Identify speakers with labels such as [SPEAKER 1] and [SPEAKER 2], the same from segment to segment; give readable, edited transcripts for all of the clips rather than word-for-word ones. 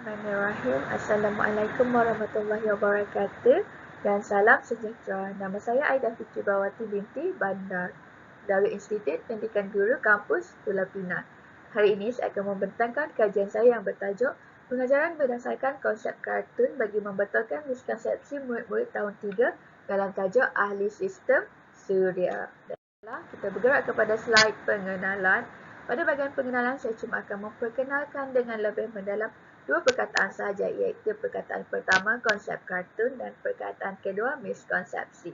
[SPEAKER 1] Bismillahirrahmanirrahim. Assalamualaikum warahmatullahi wabarakatuh dan salam sejahtera. Nama saya Aida Fitribawati binti Bandar dari Institut Pendidikan Guru Kampus Pulau Pinang. Hari ini saya akan membentangkan kajian saya yang bertajuk Pengajaran berdasarkan konsep kartun bagi membetulkan miskonsepsi murid-murid tahun 3 dalam tajuk Ahli Sistem Suria. Kita bergerak kepada slide pengenalan. Pada bahagian pengenalan, saya cuma akan memperkenalkan dengan lebih mendalam dua perkataan sahaja, iaitu perkataan pertama konsep kartun dan perkataan kedua miskonsepsi.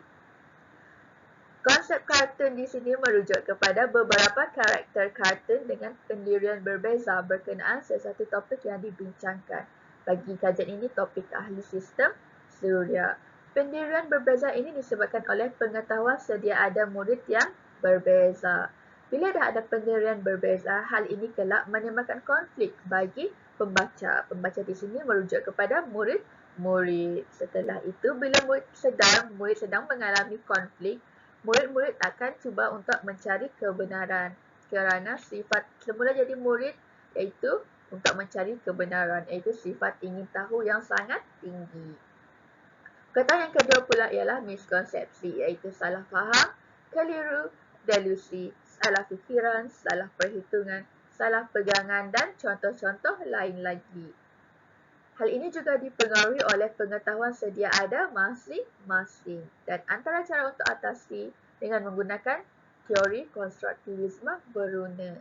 [SPEAKER 1] Konsep kartun di sini merujuk kepada beberapa karakter kartun dengan pendirian berbeza berkenaan sesuatu topik yang dibincangkan. Bagi kajian ini, topik ahli sistem suria. Pendirian berbeza ini disebabkan oleh pengetahuan sedia ada murid yang berbeza. Bila dah ada pendirian berbeza, hal ini kelak menimbulkan konflik bagi pembaca. Pembaca di sini merujuk kepada murid-murid. Setelah itu, bila murid sedang mengalami konflik, murid-murid akan cuba untuk mencari kebenaran. Kerana sifat semula jadi murid iaitu untuk mencari kebenaran, iaitu sifat ingin tahu yang sangat tinggi. Perkataan yang kedua pula ialah miskonsepsi, iaitu salah faham, keliru, delusi, salah fikiran, salah perhitungan, salah pegangan dan contoh-contoh lain lagi. Hal ini juga dipengaruhi oleh pengetahuan sedia ada masing-masing dan antara cara untuk atasi dengan menggunakan teori konstruktivisme beruna.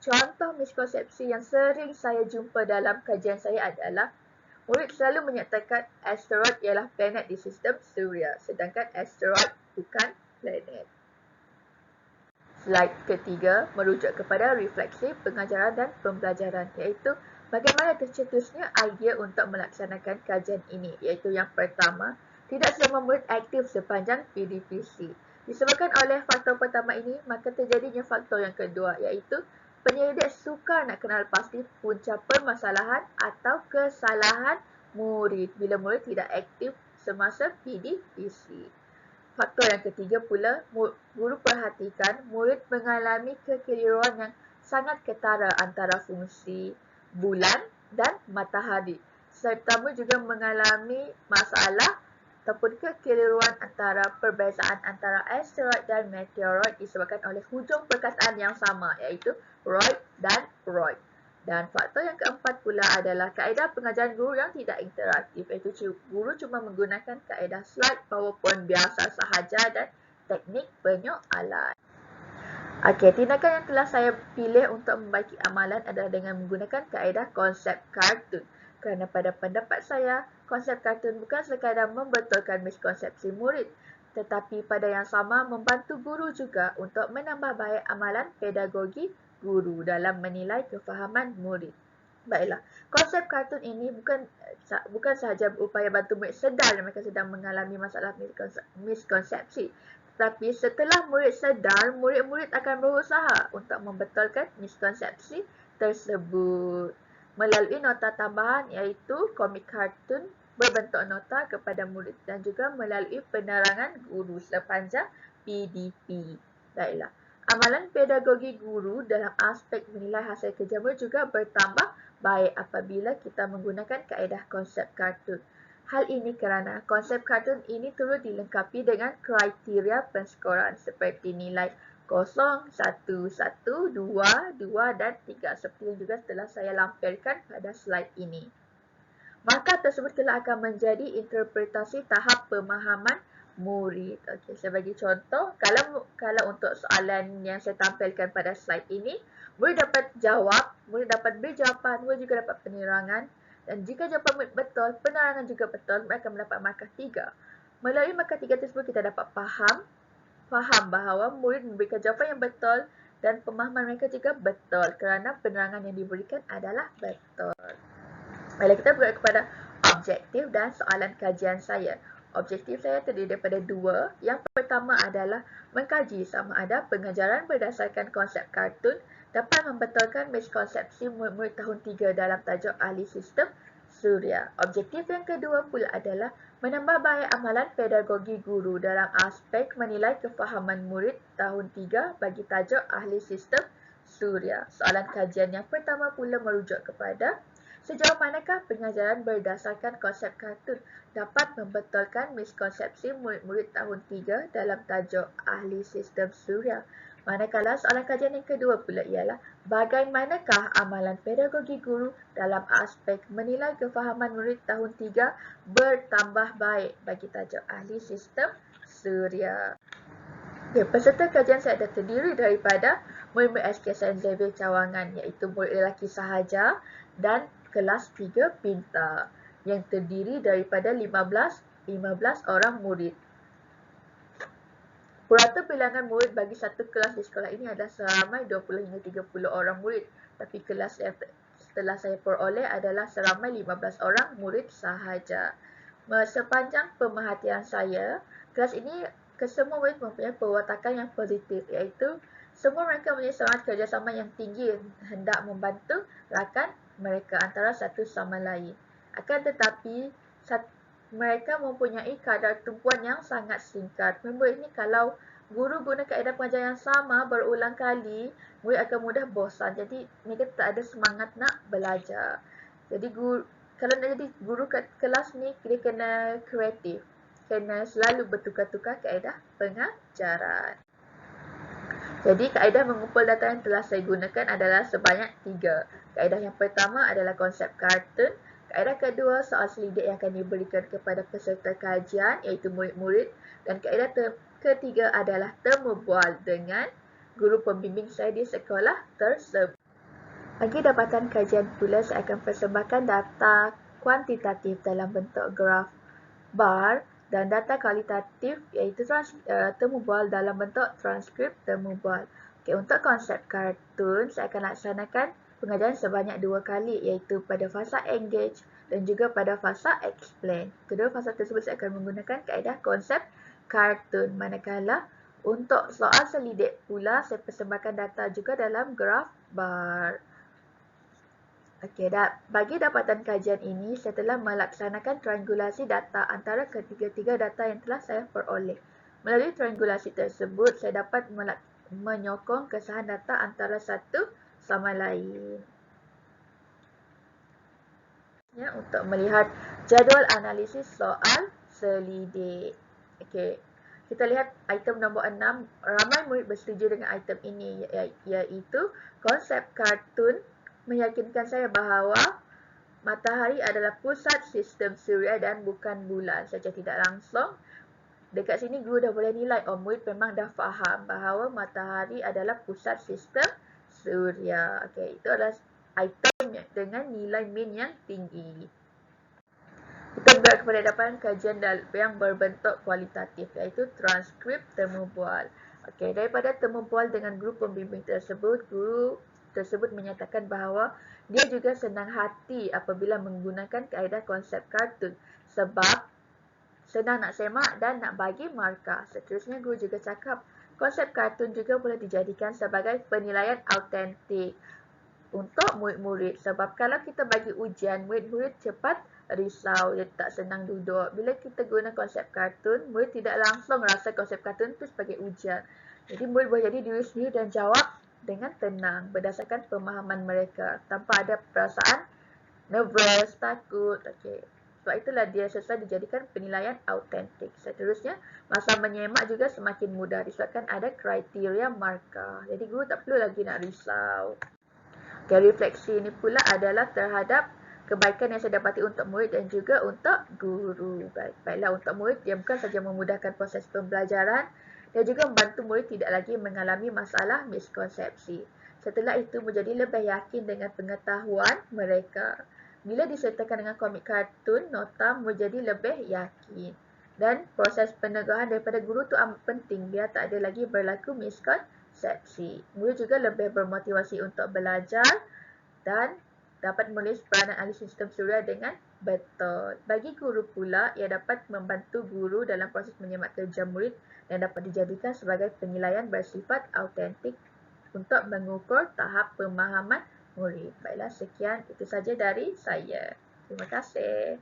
[SPEAKER 1] Contoh miskonsepsi yang sering saya jumpa dalam kajian saya adalah murid selalu menyatakan asteroid ialah planet di sistem suria, sedangkan asteroid bukan planet. Slide ketiga merujuk kepada refleksi pengajaran dan pembelajaran, iaitu bagaimana tercetusnya idea untuk melaksanakan kajian ini, iaitu yang pertama, tidak semua murid aktif sepanjang PDPC. Disebabkan oleh faktor pertama ini, maka terjadinya faktor yang kedua, iaitu penyelidik sukar nak kenal pasti punca permasalahan atau kesalahan murid bila murid tidak aktif semasa PDPC. Faktor yang ketiga pula, guru perhatikan murid mengalami kekeliruan yang sangat ketara antara fungsi bulan dan matahari. Serta juga mengalami masalah ataupun kekeliruan antara perbezaan antara asteroid dan meteoroid disebabkan oleh hujung perkataan yang sama, iaitu roid dan roid. Dan faktor yang keempat pula adalah kaedah pengajaran guru yang tidak interaktif, iaitu guru cuma menggunakan kaedah slide PowerPoint biasa sahaja dan teknik penyoalan. Okey, tindakan yang telah saya pilih untuk membaiki amalan adalah dengan menggunakan kaedah konsep kartun. Kerana pada pendapat saya, konsep kartun bukan sekadar membetulkan miskonsepsi murid, tetapi pada yang sama membantu guru juga untuk menambah baik amalan pedagogi guru dalam menilai kefahaman murid. Baiklah, konsep kartun ini bukan sahaja berupaya bantu murid sedar mereka sedang mengalami masalah miskonsepsi. Tetapi setelah murid sedar, murid-murid akan berusaha untuk membetulkan miskonsepsi tersebut melalui nota tambahan, iaitu komik kartun berbentuk nota kepada murid dan juga melalui penerangan guru sepanjang PDP. Baiklah, amalan pedagogi guru dalam aspek menilai hasil kerja murid juga bertambah baik apabila kita menggunakan kaedah konsep kartun. Hal ini kerana konsep kartun ini turut dilengkapi dengan kriteria penskoran seperti nilai 0, 1, 1, 2, 2 dan 3 seperti yang juga telah saya lampirkan pada slide ini. Maka tersebut kelak akan menjadi interpretasi tahap pemahaman murid. Okey, saya bagi contoh, kalau untuk soalan yang saya tampilkan pada slide ini, murid dapat jawab, murid dapat beri jawapan, murid juga dapat penerangan. Dan jika jawapan murid betul, penerangan juga betul, mereka akan mendapat markah 3. Melalui markah 3 tersebut kita dapat faham bahawa murid memberikan jawapan yang betul dan pemahaman mereka juga betul kerana penerangan yang diberikan adalah betul. Baiklah, kita bergerak kepada objektif dan soalan kajian saya. Objektif saya terdiri daripada dua. Yang pertama adalah mengkaji sama ada pengajaran berdasarkan konsep kartun dapat membetulkan miskonsepsi murid-murid tahun 3 dalam tajuk ahli sistem suria. Objektif yang kedua pula adalah menambah baik amalan pedagogi guru dalam aspek menilai kefahaman murid tahun 3 bagi tajuk ahli sistem suria. Soalan kajian yang pertama pula merujuk kepada Sejauh manakah pengajaran berdasarkan konsep kartun dapat membetulkan miskonsepsi murid-murid tahun 3 dalam tajuk Ahli Sistem Suria? Manakala soalan kajian yang kedua pula ialah bagaimanakah amalan pedagogi guru dalam aspek menilai kefahaman murid tahun 3 bertambah baik bagi tajuk Ahli Sistem Suria. Okay, peserta kajian saya ada terdiri daripada murid-murid SK St. Xavier Cawangan, iaitu murid lelaki sahaja dan kelas 3 pintar yang terdiri daripada 15 orang murid. Purata bilangan murid bagi satu kelas di sekolah ini adalah seramai 20 hingga 30 orang murid, tapi kelas yang setelah saya peroleh adalah seramai 15 orang murid sahaja. Sepanjang pemerhatian saya, kelas ini kesemua murid mempunyai perwatakan yang positif, iaitu semua mereka mempunyai semangat kerjasama yang tinggi hendak membantu rakan mereka antara satu sama lain. Akan tetapi, mereka mempunyai kadar tumpuan yang sangat singkat. Murid ini kalau guru guna kaedah pengajaran yang sama berulang kali, murid akan mudah bosan. Jadi, mereka tak ada semangat nak belajar. Jadi, kalau nak jadi guru kat kelas ni, dia kena kreatif. Kena selalu bertukar-tukar kaedah pengajaran. Jadi, kaedah mengumpul data yang telah saya gunakan adalah sebanyak 3. Kaedah yang pertama adalah konsep kartun. Kaedah kedua, soal selidik yang akan diberikan kepada peserta kajian, iaitu murid-murid. Dan kaedah ketiga adalah temu bual dengan guru pembimbing saya di sekolah tersebut. Bagi dapatan kajian pula, saya akan persembahkan data kuantitatif dalam bentuk graf bar dan data kualitatif iaitu temu bual dalam bentuk transkrip temu bual. Okay, untuk konsep kartun, saya akan laksanakan pengajaran sebanyak 2 kali iaitu pada fasa engage dan juga pada fasa explain. Kedua fasa tersebut saya akan menggunakan kaedah konsep kartun. Manakala untuk soal selidik pula, saya persembahkan data juga dalam graf bar. Okey, bagi dapatan kajian ini, saya telah melaksanakan triangulasi data antara ketiga-tiga data yang telah saya peroleh. Melalui triangulasi tersebut, saya dapat menyokong kesahan data antara satu sama lain. Untuk melihat jadual analisis soal selidik. Okey, kita lihat item nombor 6. Ramai murid bersetuju dengan item ini, iaitu konsep kartun meyakinkan saya bahawa matahari adalah pusat sistem suria dan bukan bulan. Secara tidak langsung, dekat sini guru dah boleh nilai, murid memang dah faham bahawa matahari adalah pusat sistem suria. Okey, itu adalah item dengan nilai min yang tinggi. Kita bergerak kepada dapatan kajian yang berbentuk kualitatif, iaitu transkrip temu bual. Okey, daripada temu bual dengan guru pembimbing tersebut, guru tersebut menyatakan bahawa dia juga senang hati apabila menggunakan kaedah konsep kartun sebab senang nak semak dan nak bagi markah. Seterusnya, guru juga cakap konsep kartun juga boleh dijadikan sebagai penilaian autentik untuk murid-murid sebab kalau kita bagi ujian, murid-murid cepat risau, dia tak senang duduk. Bila kita guna konsep kartun, murid tidak langsung rasa konsep kartun itu sebagai ujian. Jadi murid boleh jadi diri sendiri dan jawab dengan tenang berdasarkan pemahaman mereka tanpa ada perasaan nervous, takut. Okey. Sebab itulah dia sesuai dijadikan penilaian autentik. Seterusnya, masa menyemak juga semakin mudah disebabkan ada kriteria markah. Jadi guru tak perlu lagi nak risau. Okay, refleksi ini pula adalah terhadap kebaikan yang saya dapati untuk murid dan juga untuk guru. Baiklah, untuk murid, dia bukan saja memudahkan proses pembelajaran, dia juga membantu murid tidak lagi mengalami masalah miskonsepsi. Setelah itu, menjadi lebih yakin dengan pengetahuan mereka. Bila disertakan dengan komik kartun, nota menjadi lebih yakin. Dan proses penegahan daripada guru itu amat penting biar tak ada lagi berlaku miskonsepsi. Murid juga lebih bermotivasi untuk belajar dan dapat menulis peranan ahli sistem suria dengan betul. Bagi guru pula, ia dapat membantu guru dalam proses menyemak kerja murid yang dapat dijadikan sebagai penilaian bersifat autentik untuk mengukur tahap pemahaman murid. Baiklah, sekian itu saja dari saya. Terima kasih.